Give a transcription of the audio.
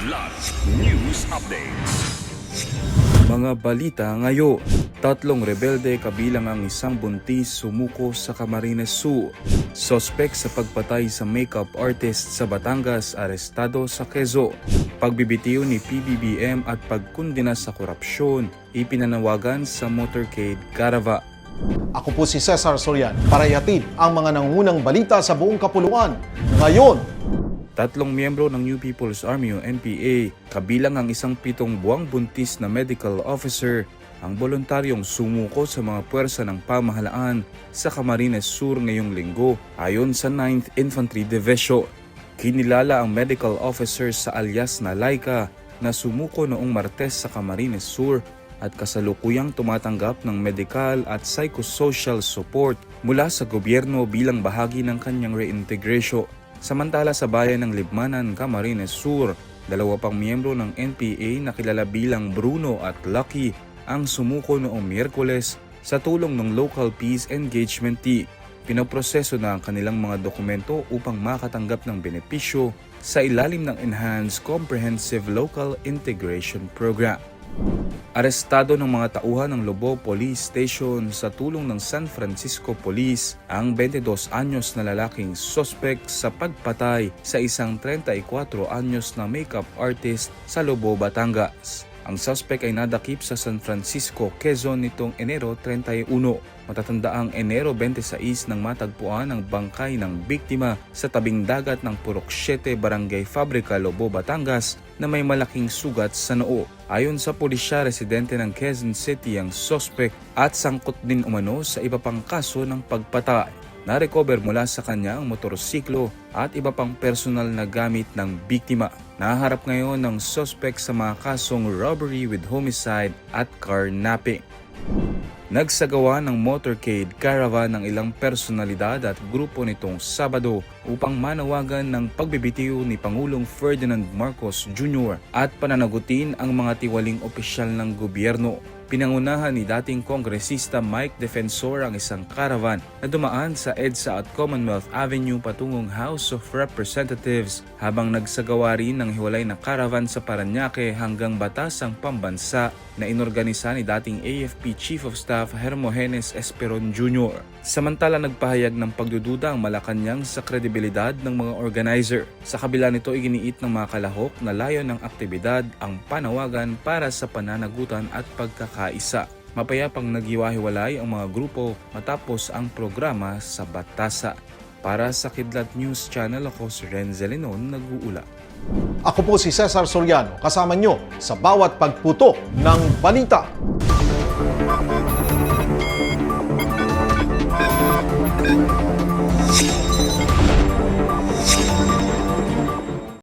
Kidlat News Updates. Mga balita ngayon, 3 rebelde kabilang ang isang buntis sumuko sa Camarines Sur. Sospek sa pagpatay sa makeup artist sa Batangas, arestado sa Quezon. Pagbibitiw ni PBBM at pagkundina sa korupsyon, ipinanawagan sa motorcade Caravan. Ako po si Cesar Soriano para ihatid ang mga nangungunang balita sa buong kapuluan. Ngayon, 3 miyembro ng New People's Army o NPA, kabilang ang isang 7 buwang buntis na medical officer, ang voluntaryong sumuko sa mga puwersa ng pamahalaan sa Camarines Sur ngayong linggo ayon sa 9th Infantry Division. Kinilala ang medical officer sa alias na Laika na sumuko noong Martes sa Camarines Sur at kasalukuyang tumatanggap ng medical at psychosocial support mula sa gobyerno bilang bahagi ng kanyang reintegration. Samantala sa bayan ng Libmanan, Camarines Sur, 2 pang miyembro ng NPA na kilala bilang Bruno at Lucky ang sumuko noong Miyerkules sa tulong ng Local Peace Engagement Team. Pinoproseso na ang kanilang mga dokumento upang makatanggap ng benepisyo sa ilalim ng Enhanced Comprehensive Local Integration Program. Arestado ng mga tauhan ng Lobo Police Station sa tulong ng San Francisco Police ang 22 anyos na lalaking sospek sa pagpatay sa isang 34 anyos na makeup artist sa Lobo, Batangas. Ang suspect ay nadakip sa San Francisco, Quezon nitong Enero 31. Matatandaang Enero 26 nang matagpuan ang bangkay ng biktima sa tabing dagat ng Purok 7, Barangay Fabrica, Lobo, Batangas na may malaking sugat sa noo. Ayon sa pulisya, residente ng Quezon City ang suspect at sangkot din umano sa iba pang kaso ng pagpatay. Na-recover mula sa kanya ang motorsiklo at iba pang personal na gamit ng biktima. Naharap ngayon ng suspect sa mga kasong robbery with homicide at carnapping. Nagsagawa ng motorcade caravan ng ilang personalidad at grupo nitong Sabado upang manawagan ng pagbibitiw ni Pangulong Ferdinand Marcos Jr. at pananagutin ang mga tiwaling opisyal ng gobyerno. Pinangunahan ni dating kongresista Mike Defensor ang isang caravan na dumaan sa EDSA at Commonwealth Avenue patungong House of Representatives habang nagsagawa rin ng hiwalay na caravan sa Parañaque hanggang Batasang Pambansa na inorganisa ni dating AFP Chief of Staff Hermogenes Esperon Jr. Samantala nagpahayag ng pagdududa ang Malacanang sa kredibilidad ng mga organizer. Sa kabila nito iginiit ng mga kalahok na layon ng aktibidad ang panawagan para sa pananagutan at pagkakaisa. Mapayapang naghiwa-hiwalay ang mga grupo matapos ang programa sa Batasa. Para sa Kidlat News Channel, ako si Renzel Lenon, nag-uula. ako po si Cesar Soriano kasama nyo sa bawat pagputo ng balita.